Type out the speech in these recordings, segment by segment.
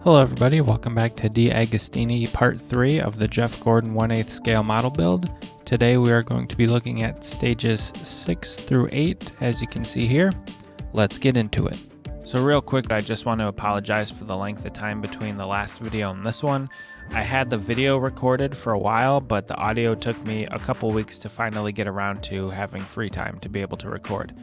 Hello everybody, welcome back to DeAgostini Part 3 of the Jeff Gordon 1/8 scale model build. Today we are going to be looking at stages 6 through 8, as you can see here. Let's get into it. So real quick, I just want to apologize for the length of time between the last video and this one. I had the video recorded for a while, but the audio took me a couple weeks to finally get around to having free time to be able to record.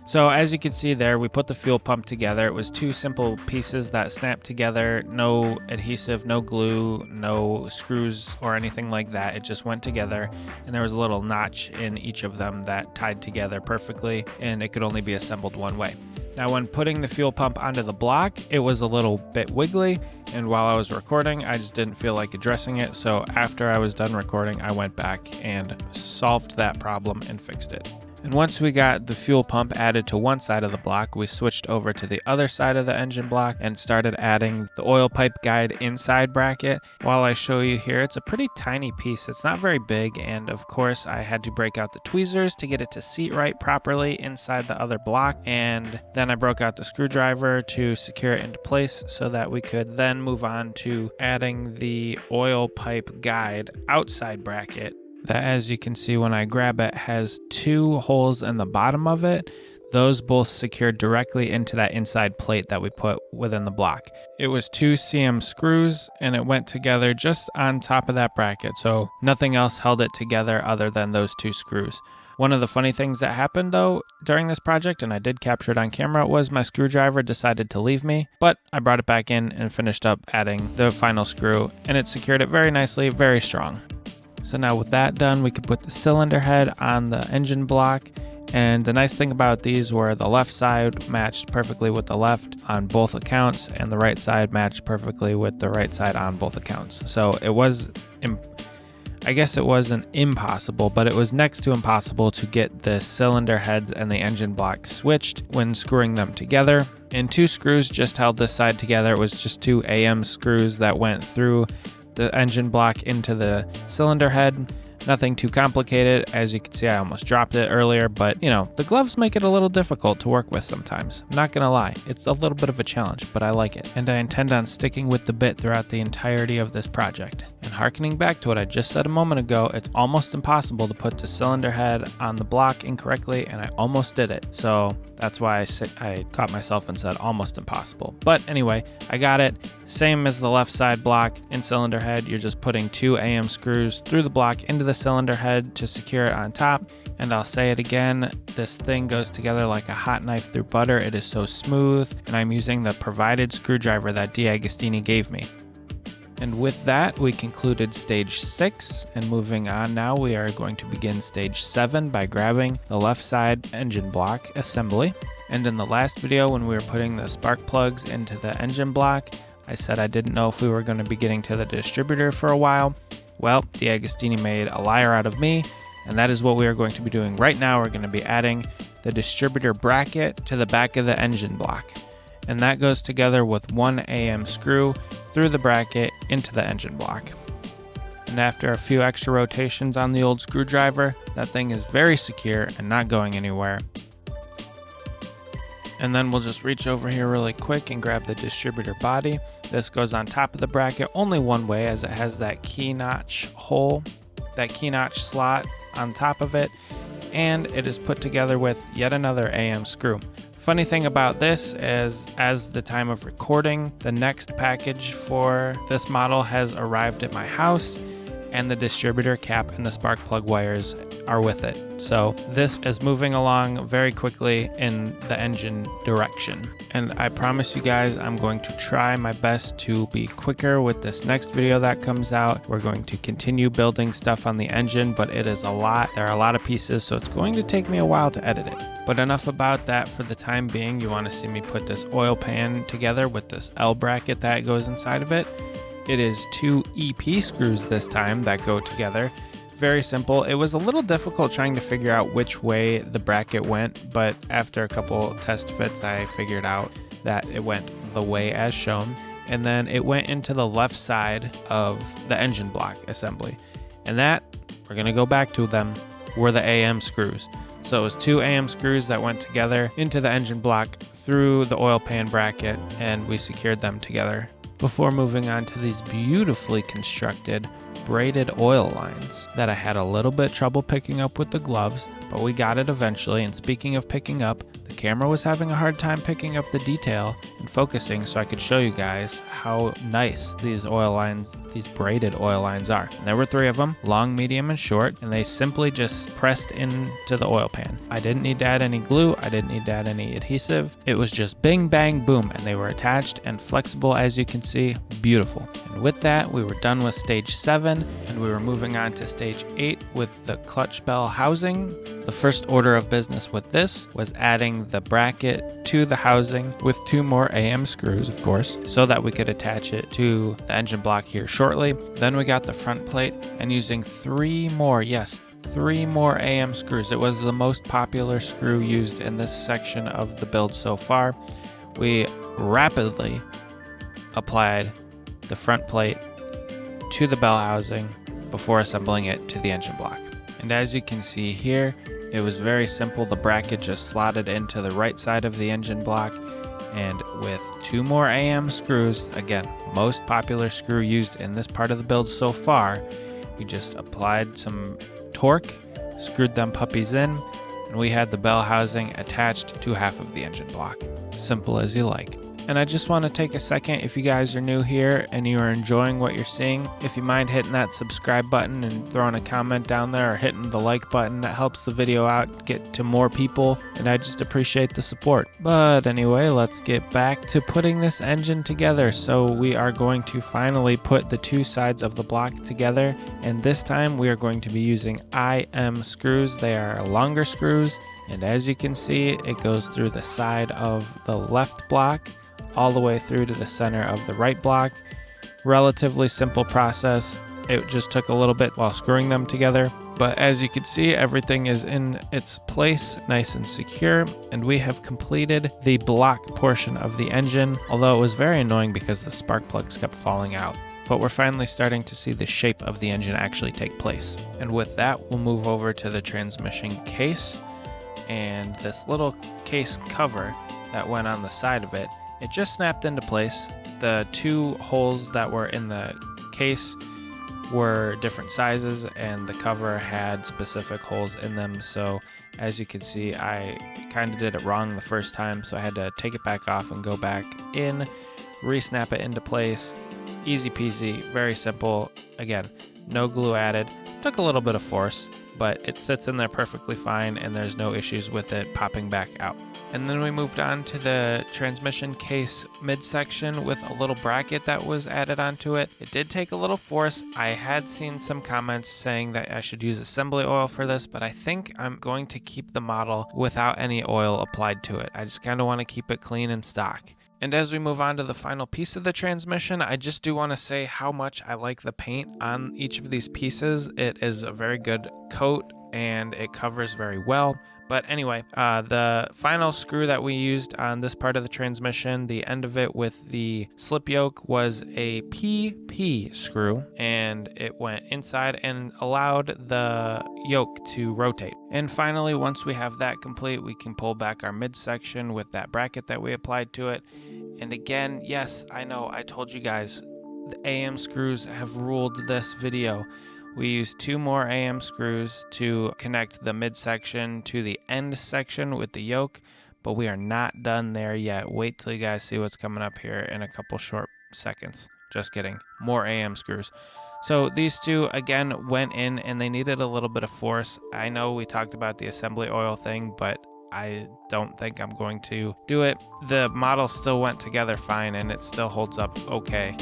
So as you can see there, we put the fuel pump together. It was two simple pieces that snapped together, no adhesive, no glue, no screws or anything like that. It just went together, and there was a little notch in each of them that tied together perfectly, and it could only be assembled one way. Now when putting the fuel pump onto the block, it was a little bit wiggly, and while I was recording, I just didn't feel like addressing it, so after I was done recording, I went back and solved that problem and fixed it. And once we got the fuel pump added to one side of the block, we switched over to the other side of the engine block and started adding the oil pipe guide inside bracket. While I show you here, it's a pretty tiny piece. It's not very big, and of course I had to break out the tweezers to get it to seat right properly inside the other block, and then I broke out the screwdriver to secure it into place so that we could then move on to adding the oil pipe guide outside bracket. That, as you can see when I grab it, has two holes in the bottom of it. Those both secured directly into that inside plate that we put within the block. It was 2 CM screws, and it went together just on top of that bracket, so nothing else held it together other than those 2 screws. One of the funny things that happened though during this project, and I did capture it on camera, was my screwdriver decided to leave me, but I brought it back in and finished up adding the final screw, and it secured it very nicely, very strong. So now with that done, we could put the cylinder head on the engine block, and the nice thing about these were the left side matched perfectly with the left on both accounts, and the right side matched perfectly with the right side on both accounts. So it was, I guess it wasn't impossible, but it was next to impossible to get the cylinder heads and the engine block switched when screwing them together. And 2 screws just held this side together. It was just 2 AM screws that went through the engine block into the cylinder head. Nothing too complicated. As you can see, I almost dropped it earlier, but you know, the gloves make it a little difficult to work with sometimes. I'm not gonna lie, it's a little bit of a challenge, but I like it. And I intend on sticking with the bit throughout the entirety of this project. And harkening back to what I just said a moment ago, it's almost impossible to put the cylinder head on the block incorrectly, and I almost did it. So that's why I caught myself and said almost impossible. But anyway, I got it. Same as the left side block and cylinder head, you're just putting 2 AM screws through the block into the cylinder head to secure it on top. And I'll say it again, this thing goes together like a hot knife through butter. It is so smooth, and I'm using the provided screwdriver that DeAgostini gave me. And with that, we concluded stage 6, and moving on now, we are going to begin stage 7 by grabbing the left side engine block assembly. And in the last video, when we were putting the spark plugs into the engine block, I said I didn't know if we were going to be getting to the distributor for a while. Well, DeAgostini made a liar out of me, and that is what we are going to be doing right now. We're going to be adding the distributor bracket to the back of the engine block. And that goes together with 1 AM screw through the bracket into the engine block. And after a few extra rotations on the old screwdriver, that thing is very secure and not going anywhere. And then we'll just reach over here really quick and grab the distributor body. This goes on top of the bracket only one way, as it has that key notch hole, that key notch slot on top of it, and it is put together with yet another AM screw. Funny thing about this is, as the time of recording, the next package for this model has arrived at my house, and the distributor cap and the spark plug wires are with it. So this is moving along very quickly in the engine direction. And I promise you guys, I'm going to try my best to be quicker with this next video that comes out. We're going to continue building stuff on the engine, but it is a lot. There are a lot of pieces, so it's going to take me a while to edit it. But enough about that for the time being. You want to see me put this oil pan together with this L bracket that goes inside of it. It is 2 EP screws this time that go together. Very simple. It was a little difficult trying to figure out which way the bracket went, but after a couple test fits, I figured out that it went the way as shown. And then it went into the left side of the engine block assembly. And that, we're going to go back to them, were the AM screws. So it was 2 AM screws that went together into the engine block through the oil pan bracket, and we secured them together before moving on to these beautifully constructed braided oil lines that I had a little bit trouble picking up with the gloves, but we got it eventually. And speaking of picking up, the camera was having a hard time picking up the detail and focusing, so I could show you guys how nice these oil lines, these braided oil lines are. And there were 3 of them, long, medium, and short, and they simply just pressed into the oil pan. I didn't need to add any glue, I didn't need to add any adhesive. It was just bing, bang, boom, and they were attached and flexible, as you can see, beautiful. And with that, we were done with stage 7, and we were moving on to stage 8 with the clutch bell housing. The first order of business with this was adding the bracket to the housing with 2 more AM screws, of course, so that we could attach it to the engine block here shortly. Then we got the front plate, and using 3 more, yes, 3 more AM screws. It was the most popular screw used in this section of the build so far. We rapidly applied the front plate to the bell housing before assembling it to the engine block. And as you can see here, it was very simple. The bracket just slotted into the right side of the engine block, and with 2 more AM screws, again, most popular screw used in this part of the build so far, we just applied some torque, screwed them puppies in, and we had the bell housing attached to half of the engine block. Simple as you like. And I just want to take a second, if you guys are new here and you are enjoying what you're seeing, if you mind hitting that subscribe button and throwing a comment down there, or hitting the like button, that helps the video out, get to more people, and I just appreciate the support. But anyway, let's get back to putting this engine together. So we are going to finally put the 2 sides of the block together, and this time we are going to be using IM screws. They are longer screws, and as you can see, it goes through the side of the left block all the way through to the center of the right block. Relatively simple process. It just took a little bit while screwing them together, but as you can see, everything is in its place, nice and secure, and we have completed the block portion of the engine, although it was very annoying because the spark plugs kept falling out. But we're finally starting to see the shape of the engine actually take place. And with that, we'll move over to the transmission case, and this little case cover that went on the side of it, it just snapped into place. The 2 holes that were in the case were different sizes, and the cover had specific holes in them. So as you can see, I kind of did it wrong the first time, so I had to take it back off and go back in, re-snap it into place. Easy peasy, very simple. Again, no glue added. Took a little bit of force, but it sits in there perfectly fine, and there's no issues with it popping back out. And then we moved on to the transmission case midsection with a little bracket that was added onto it. It did take a little force. I had seen some comments saying that I should use assembly oil for this, but I think I'm going to keep the model without any oil applied to it. I just kind of want to keep it clean and stock. And as we move on to the final piece of the transmission, I just do want to say how much I like the paint on each of these pieces. It is a very good coat, and it covers very well. But anyway, the final screw that we used on this part of the transmission, the end of it with the slip yoke, was a PP screw, and it went inside and allowed the yoke to rotate. And finally, once we have that complete, we can pull back our midsection with that bracket that we applied to it. And again, yes, I know, I told you guys, the AM screws have ruled this video. We used 2 more AM screws to connect the midsection to the end section with the yoke, but we are not done there yet. Wait till you guys see what's coming up here in a couple short seconds. Just kidding. More AM screws. So these 2, again, went in, and they needed a little bit of force. I know we talked about the assembly oil thing, but I don't think I'm going to do it. The model still went together fine, and it still holds up okay.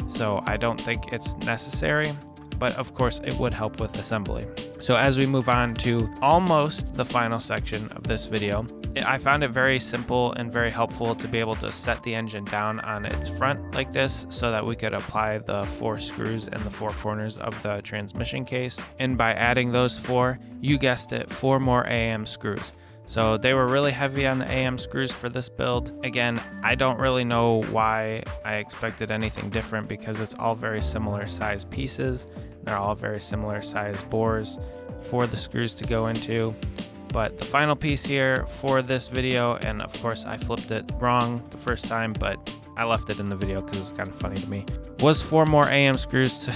So I don't think it's necessary, but of course it would help with assembly. So as we move on to almost the final section of this video, I found it very simple and very helpful to be able to set the engine down on its front like this so that we could apply the 4 screws in the 4 corners of the transmission case. And by adding those 4, you guessed it, 4 more AM screws. So they were really heavy on the AM screws for this build. Again, I don't really know why I expected anything different because it's all very similar size pieces. They're all very similar size bores for the screws to go into. But the final piece here for this video, and of course I flipped it wrong the first time, but I left it in the video because it's kind of funny to me. Was 4 more AM screws to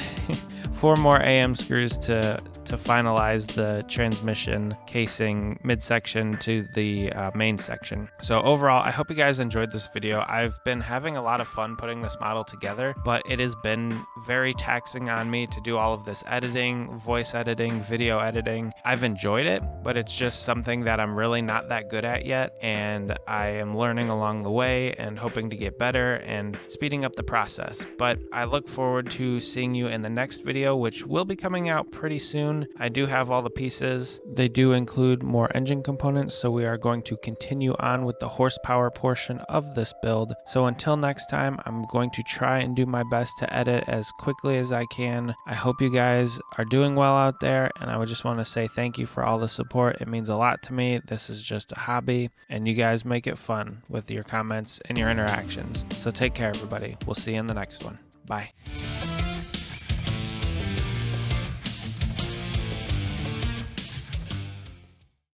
4 more AM screws to finalize the transmission casing midsection to the main section. So overall, I hope you guys enjoyed this video. I've been having a lot of fun putting this model together, but it has been very taxing on me to do all of this editing, voice editing, video editing. I've enjoyed it, but it's just something that I'm really not that good at yet, and I am learning along the way and hoping to get better and speeding up the process. But I look forward to seeing you in the next video, which will be coming out pretty soon. I do have all the pieces. They do include more engine components, so we are going to continue on with the horsepower portion of this build. So until next time, I'm going to try and do my best to edit as quickly as I can. I hope you guys are doing well out there, and I would just want to say thank you for all the support. It means a lot to me. This is just a hobby, and you guys make it fun with your comments and your interactions. So take care, everybody. We'll see you in the next one. Bye.